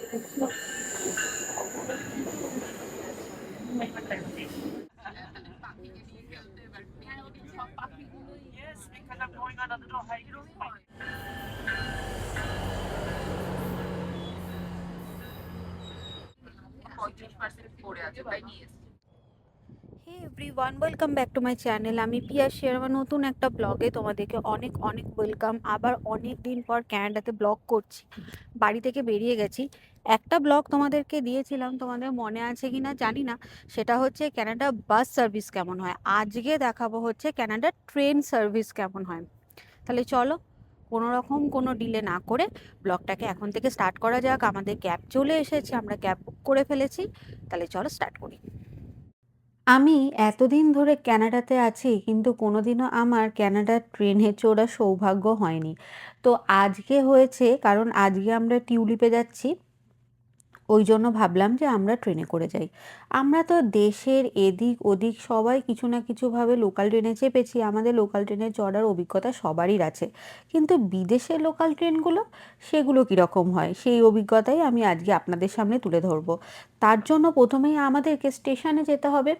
Hey everyone, welcome back to my channel. আমি Piya share নতুন একটা ব্লগে তোমাদেরকে অনেক অনেক ওয়েলকাম। আবার অনেক দিন পর ক্যানাডাতে ব্লগ করছি, বাড়ি থেকে বেরিয়ে গেছি। একটা ব্লগ তোমাদেরকে দিয়েছিলাম, তোমাদের মনে আছে কি না জানি না, সেটা হচ্ছে ক্যানাডা বাস সার্ভিস কেমন হয়। আজকে দেখাবো হচ্ছে ক্যানাডা ট্রেন সার্ভিস কেমন হয়। তাহলে চলো, কোনো রকম কোনো ডিলে না করে ব্লগটাকে এখন থেকে স্টার্ট করা যাক। আমাদের ক্যাব চলে এসেছে, আমরা ক্যাব বুক করে ফেলেছি। তাহলে চলো স্টার্ট করি। আমি এতদিন ধরে কানাডাতে আছি, কিন্তু কোনোদিনও আমার কানাডার ট্রেনে চড়ার সৌভাগ্য হয়নি। তো আজকে হয়েছে, কারণ আজকে আমরা টিউলিপে যাচ্ছি। ওই জন্য ভাবলাম যে আমরা ট্রেনে করে যাই। আমরা তো দেশের এদিক ওদিক সবাই কিছু না কিছুভাবে লোকাল ট্রেনে চেপেছি, আমাদের লোকাল ট্রেনে চড়ার অভিজ্ঞতা সবারই আছে। কিন্তু বিদেশের লোকাল ট্রেনগুলো, সেগুলো কীরকম হয় সেই অভিজ্ঞতাই আমি আজকে আপনাদের সামনে তুলে ধরবো। তার জন্য প্রথমেই আমাদেরকে স্টেশনে যেতে হবে।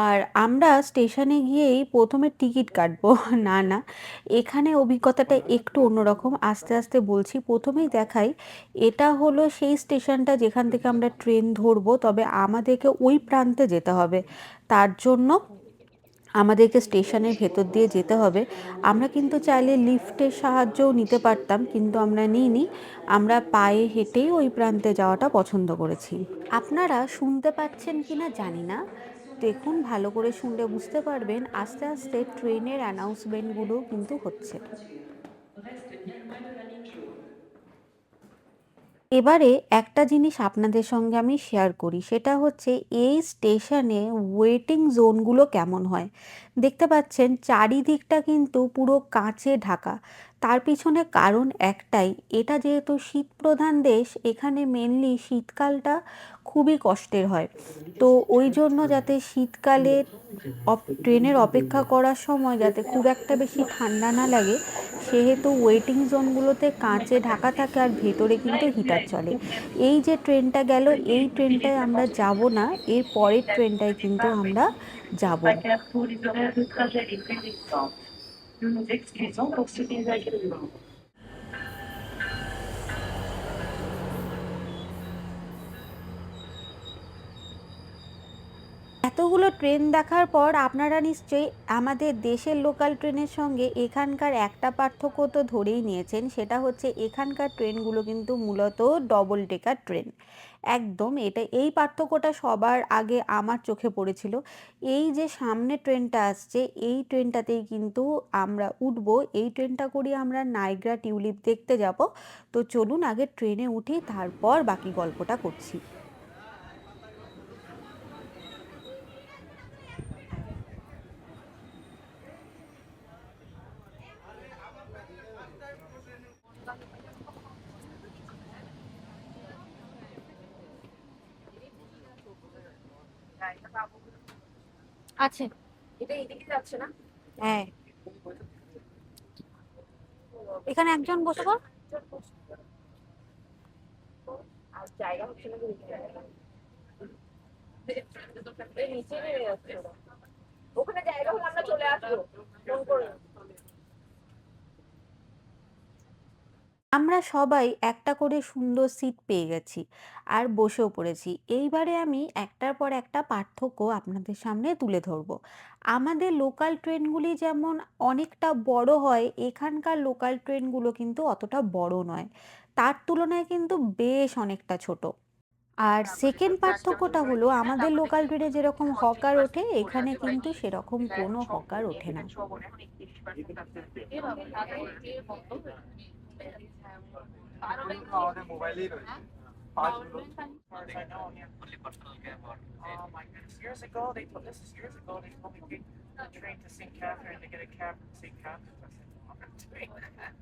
আর আমরা স্টেশনে গিয়েই প্রথমে টিকিট কাটবো। না না, এখানে অভিজ্ঞতাটা একটু অন্যরকম, আস্তে আস্তে বলছি। প্রথমেই দেখাই, এটা হলো সেই স্টেশনটা যেখান থেকে আমরা ট্রেন ধরবো, তবে আমাদেরকে ওই প্রান্তে যেতে হবে। তার জন্য আমাদেরকে স্টেশনের ভেতর দিয়ে যেতে হবে। আমরা কিন্তু চাইলে লিফটের সাহায্যও নিতে পারতাম, কিন্তু আমরা নিইনি। আমরা পায়ে হেঁটেই ওই প্রান্তে যাওয়াটা পছন্দ করেছি। আপনারা শুনতে পাচ্ছেন কিনা জানি না, দেখুন, ভালো করে শুনলে বুঝতে পারবেন। আস্তে আস্তে ট্রেনের অ্যানাউন্সমেন্টগুলো কিন্তু হচ্ছে। এবারে একটা জিনিস আপনাদের সঙ্গে আমি শেয়ার করি, সেটা হচ্ছে এই স্টেশনে ওয়েটিং জোনগুলো কেমন হয়। দেখতে পাচ্ছেন চারিদিকটা কিন্তু পুরো কাঁচে ঢাকা। তার পিছনে কারণ একটাই, এটা যেহেতু শীতপ্রধান দেশ, এখানে মেনলি শীতকালটা খুবই কষ্টের হয়। তো ওই জন্য যাতে শীতকালে ট্রেনের অপেক্ষা করার সময় যাতে খুব একটা বেশি ঠান্ডা না লাগে, সেহেতু ওয়েটিং জোনগুলোতে কাঁচে ঢাকা থাকে, আর ভেতরে কিন্তু হিটার চলে। এই যে ট্রেনটা গেল, এই ট্রেনটায় আমরা যাব না, এর পরের ট্রেনটায় কিন্তু আমরা যাব। এতগুলো ট্রেন দেখার পর আপনারা নিশ্চয়ই আমাদের দেশের লোকাল ট্রেনের সঙ্গে এখানকার একটা পার্থক্য তো ধরেই নিয়েছেন, সেটা হচ্ছে এখানকার ট্রেনগুলো কিন্তু মূলত ডবল ডেকার ট্রেন। একদম, এটা এই পার্থক্যটা সবার আগে আমার চোখে পড়েছিল। এই যে সামনে ট্রেনটা আসছে, এই ট্রেনটাতেই কিন্তু আমরা উঠবো। এই ট্রেনটা করে আমরা নাইগ্রা টিউলিপ দেখতে যাব। তো চলুন আগে ট্রেনে উঠি, তারপর বাকি গল্পটা করছি। আছে, এটা এদিকে যাচ্ছে না? হ্যাঁ, এখানে একজন বসে পড়। আর জায়গা হচ্ছে না, নিচে নেমে যাচ্ছে ওরা। ওখানে জায়গা হলে আমরা চলে আসবো, ফোন করে। আমরা সবাই একটা করে সুন্দর সিট পেয়ে গেছি, আর বসেও পড়েছি। এইবারে আমি একটার পর একটা পার্থক্য আপনাদের সামনে তুলে ধরবো। আমাদের লোকাল ট্রেনগুলি যেমন অনেকটা বড় হয়, এখানকার লোকাল ট্রেনগুলো কিন্তু অতটা বড় নয়, তার তুলনায় কিন্তু বেশ অনেকটা ছোট। আর সেকেন্ড পার্থক্যটা হলো, আমাদের লোকাল ট্রেনে যেরকম হকার ওঠে, এখানে কিন্তু সেরকম কোনো হকার ওঠে না। আমাদের মোবাইলেই রয়েছে পাঁচগুলো I know, yeah. Oh my goodness. Years ago they told me take the train to St. Catherine to get a cab from St. Catherine. I said, "Oh, I'm not doing that."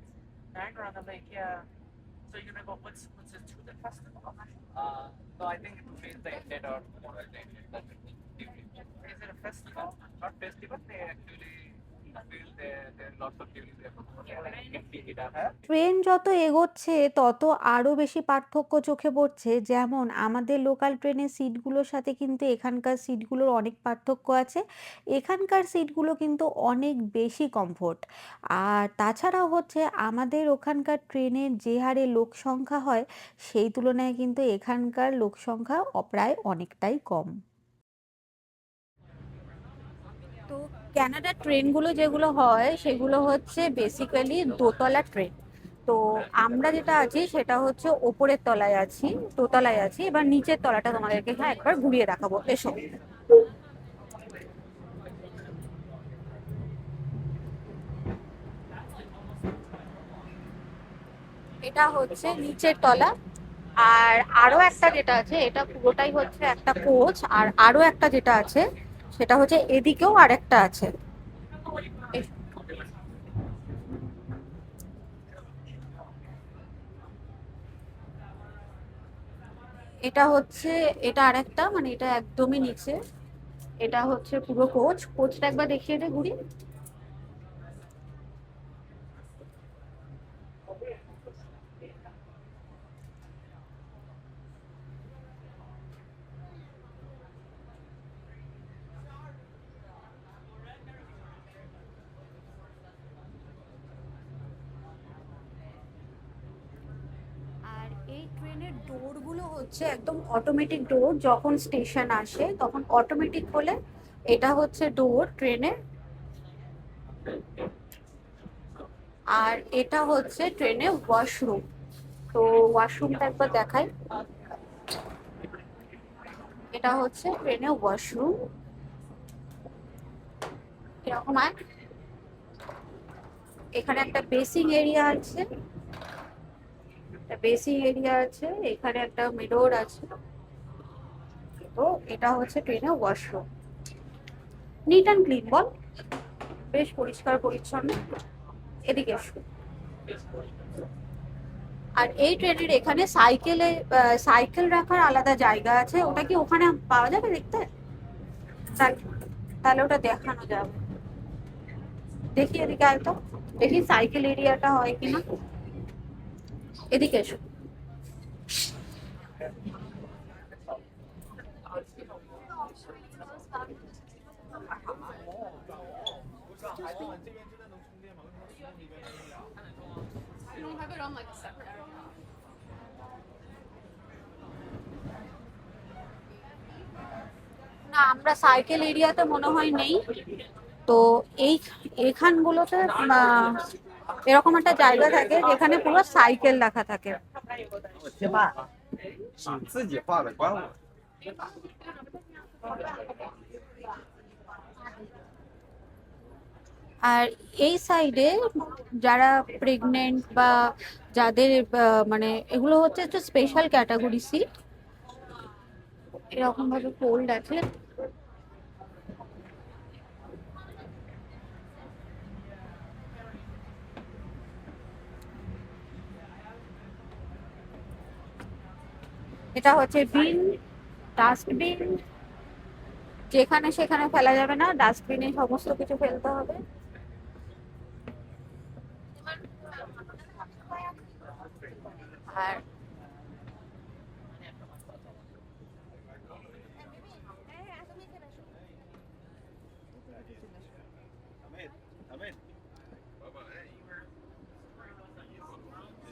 Niagara on the Lake, yeah. So you're gonna go, what's it to the festival? So I think it will be the intent or tomorrow the intent that it will be. Is it a festival? Not festival, they actually feel there are lots of duties there. Like you can pick it up. Train যত এগোচ্ছে তত আরও বেশি পার্থক্য চোখে পড়ছে। যেমন আমাদের লোকাল ট্রেনের সিটগুলোর সাথে কিন্তু এখানকার সিটগুলোর অনেক পার্থক্য আছে। এখানকার সিটগুলো কিন্তু অনেক বেশি কমফোর্ট। আর তাছাড়াও হচ্ছে আমাদের ওখানকার ট্রেনের যে হারে লোক সংখ্যা হয় সেই তুলনায় কিন্তু এখানকার লোক সংখ্যা প্রায় অনেকটাই কম। তো ক্যানাডার ট্রেনগুলো যেগুলো হয় সেগুলো হচ্ছে বেসিক্যালি দোতলা ট্রেন। তো আমরা যেটা আছি সেটা হচ্ছে ওপরের তলায় আছি, দোতলায় আছি। এবার নিচের তলাটা তোমাদেরকে একবার ঘুরিয়ে দেখাবো, এসো। এটা হচ্ছে নিচের তলা। আর আরো একটা যেটা আছে এটা পুরোটাই হচ্ছে একটা কোচ। আর আরো একটা যেটা আছে সেটা হচ্ছে এদিকেও আরেকটা আছে। এটা হচ্ছে, এটা আরেকটা, মানে এটা একদমই নিচে। এটা হচ্ছে পুরো কোচ। কোচটা একবার দেখিয়ে দে ঘুরি। আর এই ট্রেনের ডোরগুলো হচ্ছে একদম অটোমেটিক ডোর। যখন স্টেশন আসে তখন অটোমেটিক হলে এটা হচ্ছে ডোর ট্রেনের। আর এটা হচ্ছে ট্রেনে ওয়াশরুম। তো ওয়াশরুমটা একবার দেখাই। এটা হচ্ছে ট্রেনে ওয়াশরুম, এরকম। আর এখানে একটা বেসিং এরিয়া আছে, বেসিং এরিয়া আছে, এখানে একটা মিরর আছে। তো এটা হচ্ছে ট্রেনে ওয়াশরুম। নিট অ্যান্ড ক্লিন বল, বেশ পরিষ্কার পরিচ্ছন্ন। এদিকে এসো। আর এই ট্রেনের এখানে সাইকেল রাখার আলাদা জায়গা আছে। ওটা কি ওখানে পাওয়া যাবে দেখতে? তাহলে ওটা দেখানো যাবে। দেখি এদিকে আয় তো, দেখি সাইকেল এরিয়াটা হয় কিনা। এদিকে এসো। না, আমরা সাইকেল এরিয়াতে মনে হয় নেই। তো এই এখানগুলোতে এরকম একটা জায়গা থাকে যেখানে পুরো সাইকেল রাখা থাকে। 自己画的，管我。 আর এই সাইডে যারা প্রেগনেন্ট বা যাদের মানে এগুলো হচ্ছে একটু স্পেশাল ক্যাটাগরি সিট, এরকম ভাবে ফোল্ড আছে। এটা হচ্ছে বিন, ডাস্টবিন। যেখানে সেখানে ফেলা যাবে না, ডাস্টবিনে সমস্ত কিছু ফেলতে হবে। আর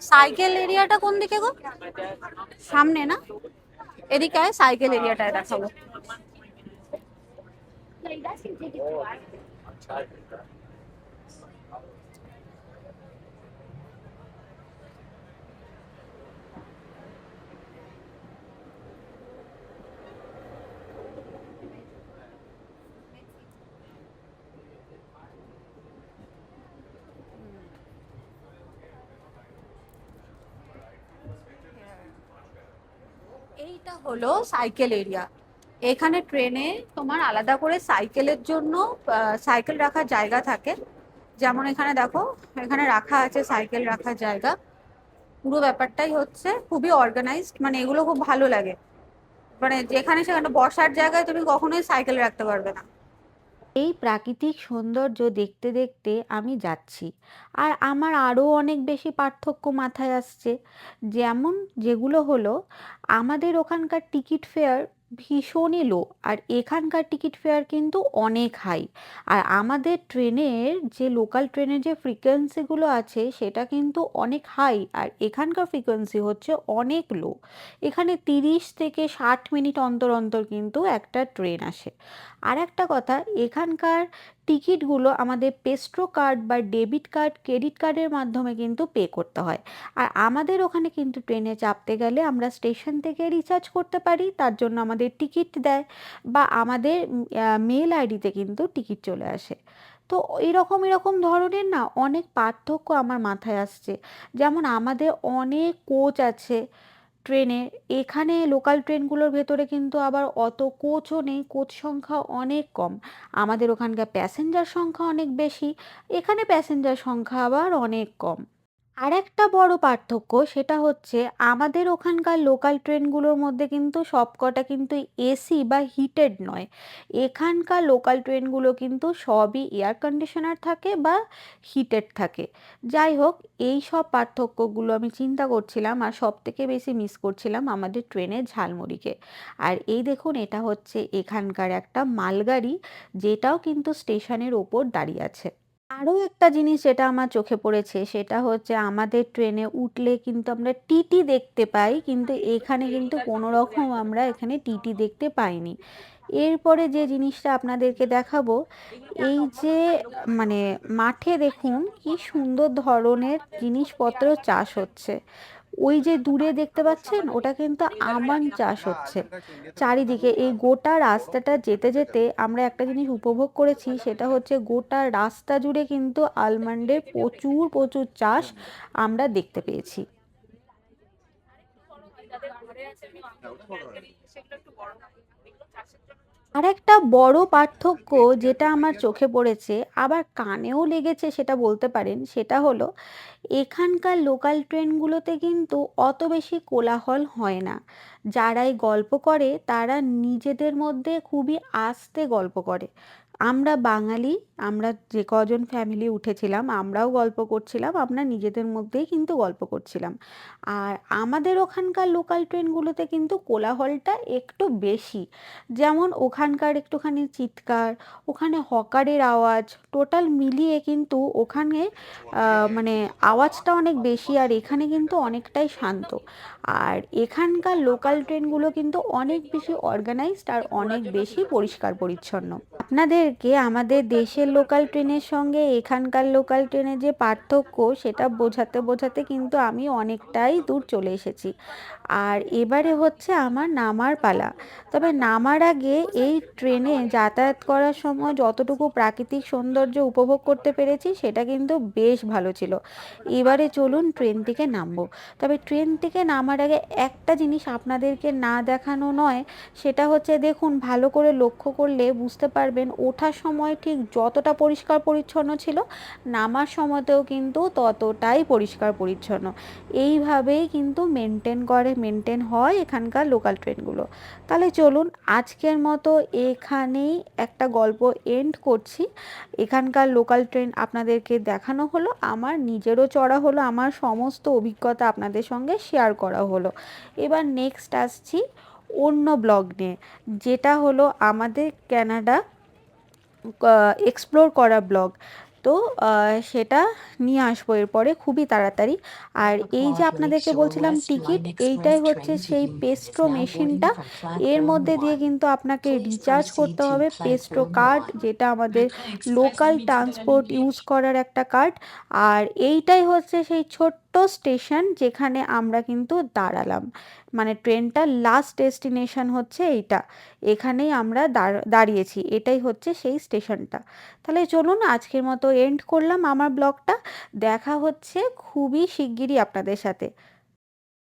সাইকেল এরিয়াটা কোন দিকে গো? সামনে না? এদিকে আয়, সাইকেল এরিয়াটায় দেখাবো। এইটা হলো সাইকেল এরিয়া। এখানে ট্রেনে তোমার আলাদা করে সাইকেলের জন্য সাইকেল রাখার জায়গা থাকে। যেমন এখানে দেখো, এখানে রাখা আছে সাইকেল রাখার জায়গা। পুরো ব্যাপারটাই হচ্ছে খুবই অর্গানাইজড, মানে এগুলো খুব ভালো লাগে। মানে যেখানে সেখানে বসার জায়গায় তুমি কখনোই সাইকেল রাখতে পারবে না। এই প্রাকৃতিক সৌন্দর্য দেখতে দেখতে আমি যাচ্ছি। আর আমার আরও অনেক বেশি পার্থক্য মাথায় আসছে। যেমন যেগুলো হলো, আমাদের ওখানকার টিকিট ফেয়ার ভীষণই লো, আর এখানকার টিকিট ফেয়ার কিন্তু অনেক হাই। আর আমাদের ট্রেনের যে লোকাল ট্রেনের যে ফ্রিকোয়েন্সিগুলো আছে সেটা কিন্তু অনেক হাই, আর এখানকার ফ্রিকোয়েন্সি হচ্ছে অনেক লো। এখানে 30 থেকে 60 মিনিট অন্তর অন্তর কিন্তু একটা ট্রেন আসে। আর একটা কথা, এখানকার টিকিটগুলো আমাদের পেস্ট্রো কার্ড বা ডেবিট কার্ড, ক্রেডিট কার্ডের মাধ্যমে কিন্তু পে করতে হয়। আর আমাদের ওখানে কিন্তু ট্রেনে চাপতে গেলে আমরা স্টেশন থেকে রিচার্জ করতে পারি, তার জন্য আমাদের টিকিট দেয়, বা আমাদের মেল আইডিতে কিন্তু টিকিট চলে আসে। তো এরকম এরকম ধরনের না অনেক পার্থক্য আমার মাথায় আসছে। যেমন আমাদের অনেক কোচ আছে ট্রেনে, এখানে লোকাল ট্রেনগুলোর ভেতরে কিন্তু আবার অত কোচও নেই, কোচ সংখ্যা অনেক কম। আমাদের ওখানকার প্যাসেঞ্জার সংখ্যা অনেক বেশি, এখানে প্যাসেঞ্জার সংখ্যা আবার অনেক কম। আর একটা বড় পার্থক্য সেটা হচ্ছে, আমাদের ওখানকার লোকাল ট্রেনগুলোর মধ্যে কিন্তু সবকটা কিন্তু এসি বা হিটেড নয়। এখানকার লোকাল ট্রেনগুলো কিন্তু সবই এয়ার কন্ডিশনার থাকে বা হিটেড থাকে। যাই হোক, এই সব পার্থক্যগুলো আমি চিন্তা করছিলাম, আর সব থেকে বেশি মিস করছিলাম আমাদের ট্রেনের ঝালমুড়িকে। আর এই দেখুন, এটা হচ্ছে এখানকার একটা মালগাড়ি, যেটাও কিন্তু স্টেশনের ওপর দাঁড়িয়ে আছে। আরও একটা জিনিস যেটা আমার চোখে পড়েছে সেটা হচ্ছে, আমাদের ট্রেনে উঠলে কিন্তু আমরা টিটি দেখতে পাই, কিন্তু এখানে কিন্তু কোনো রকম আমরা এখানে টিটি দেখতে পাইনি। এরপরে যে জিনিসটা আপনাদেরকে দেখাবো, এই যে মানে মাঠে দেখুন কি সুন্দর ধরনের জিনিসপত্র চাষ হচ্ছে। ওই যে দূরে দেখতে পাচ্ছেন, ওটা কিন্তু আমন্ড চাষ হচ্ছে চারিদিকে। এই গোটা রাস্তাটা যেতে যেতে আমরা একটা জিনিস উপভোগ করেছি, সেটা হচ্ছে গোটা রাস্তা জুড়ে কিন্তু আলমন্ডের প্রচুর প্রচুর চাষ আমরা দেখতে পেয়েছি। যাদের ঘরে আছে সেগুলো একটু বড় হয়, এগুলো চাষের জন্য আর একটা বড় পার্থক্য যেটা আমার চোখে পড়েছে, আবার কানেও লেগেছে সেটা বলতে পারেন, সেটা হলো এখানকার লোকাল ট্রেনগুলোতে কিন্তু অত বেশি কোলাহল হয় না। যারাই গল্প করে তারা নিজেদের মধ্যে খুবই আস্তে গল্প করে। আমরা বাঙালি, আমরা যে কজন ফ্যামিলি উঠেছিলাম আমরাও গল্প করছিলাম, আমরা নিজেদের মধ্যেই কিন্তু গল্প করছিলাম। আর আমাদের ওখানকার লোকাল ট্রেনগুলোতে কিন্তু কোলাহলটা একটু বেশি। যেমন ওখানকার একটুখানি চিৎকার, ওখানে হকারের আওয়াজ, টোটাল মিলিয়ে কিন্তু ওখানে মানে আওয়াজটা অনেক বেশি, আর এখানে কিন্তু অনেকটাই শান্ত। আর এখানকার লোকাল ট্রেনগুলো কিন্তু অনেক বেশি অর্গানাইজড আর অনেক বেশি পরিষ্কার পরিচ্ছন্ন। আপনাদেরকে আমাদের দেশের লোকাল ট্রেনের সঙ্গে এখানকার লোকাল ট্রেনের যে পার্থক্য সেটা বোঝাতে বোঝাতে কিন্তু আমি অনেকটাই দূর চলে এসেছি। আর এবারে হচ্ছে আমার নামার পালা। তবে নামার আগে এই ট্রেনে যাতায়াত করার সময় যতটুকু প্রাকৃতিক সৌন্দর্য উপভোগ করতে পেরেছি সেটা কিন্তু বেশ ভালো ছিল। এবারে চলুন ট্রেন থেকে নামবো। তবে ট্রেন থেকে নামার আগে একটা জিনিস আপনাদেরকে না দেখানো নয়, সেটা হচ্ছে দেখুন, ভালো করে লক্ষ্য করলে বুঝতে পারবেন ওঠার সময় ঠিক যতটা পরিষ্কার পরিচ্ছন্ন ছিল, নামার সময়তেও কিন্তু ততটাই পরিষ্কার পরিচ্ছন্ন। এইভাবেই কিন্তু মেনটেন হয় এখানকার লোকাল ট্রেনগুলো। তাহলে চলুন আজকের মতো এখানেই একটা গল্প এন্ড করছি। এখানকার লোকাল ট্রেন আপনাদেরকে দেখানো হলো, আমার নিজেরও চড়া হলো, আমার সমস্ত অভিজ্ঞতা আপনাদের সঙ্গে শেয়ার করা হলো। এবার নেক্সট আসছি অন্য ব্লগ নিয়ে, যেটা হলো আমাদের কানাডা এক্সপ্লোর করা ব্লগ। তো সেটা নিয়ে আসবো এরপরে খুবই তাড়াতাড়ি। আর এই যে আপনাদেরকে বলছিলাম টিকিট, এইটাই হচ্ছে সেই পেস্ট্রো মেশিনটা। এর মধ্যে দিয়ে কিন্তু আপনাকে রিচার্জ করতে হবে পেস্ট্রো কার্ড, যেটা আমাদের লোকাল ট্রান্সপোর্ট ইউজ করার একটা কার্ড। আর এইটাই হচ্ছে সেই ছোট্ট স্টেশন যেখানে আমরা কিন্তু দাঁড়ালাম, মানে ট্রেনটার লাস্ট ডেস্টিনেশন হচ্ছে এইটা। এখানেই আমরা দাঁড়িয়েছি, এটাই হচ্ছে সেই স্টেশনটা। তাহলে চলুন আজকের মতো এন্ড করলাম আমার ব্লগটা। দেখা হচ্ছে খুবই শিগগিরই আপনাদের সাথে।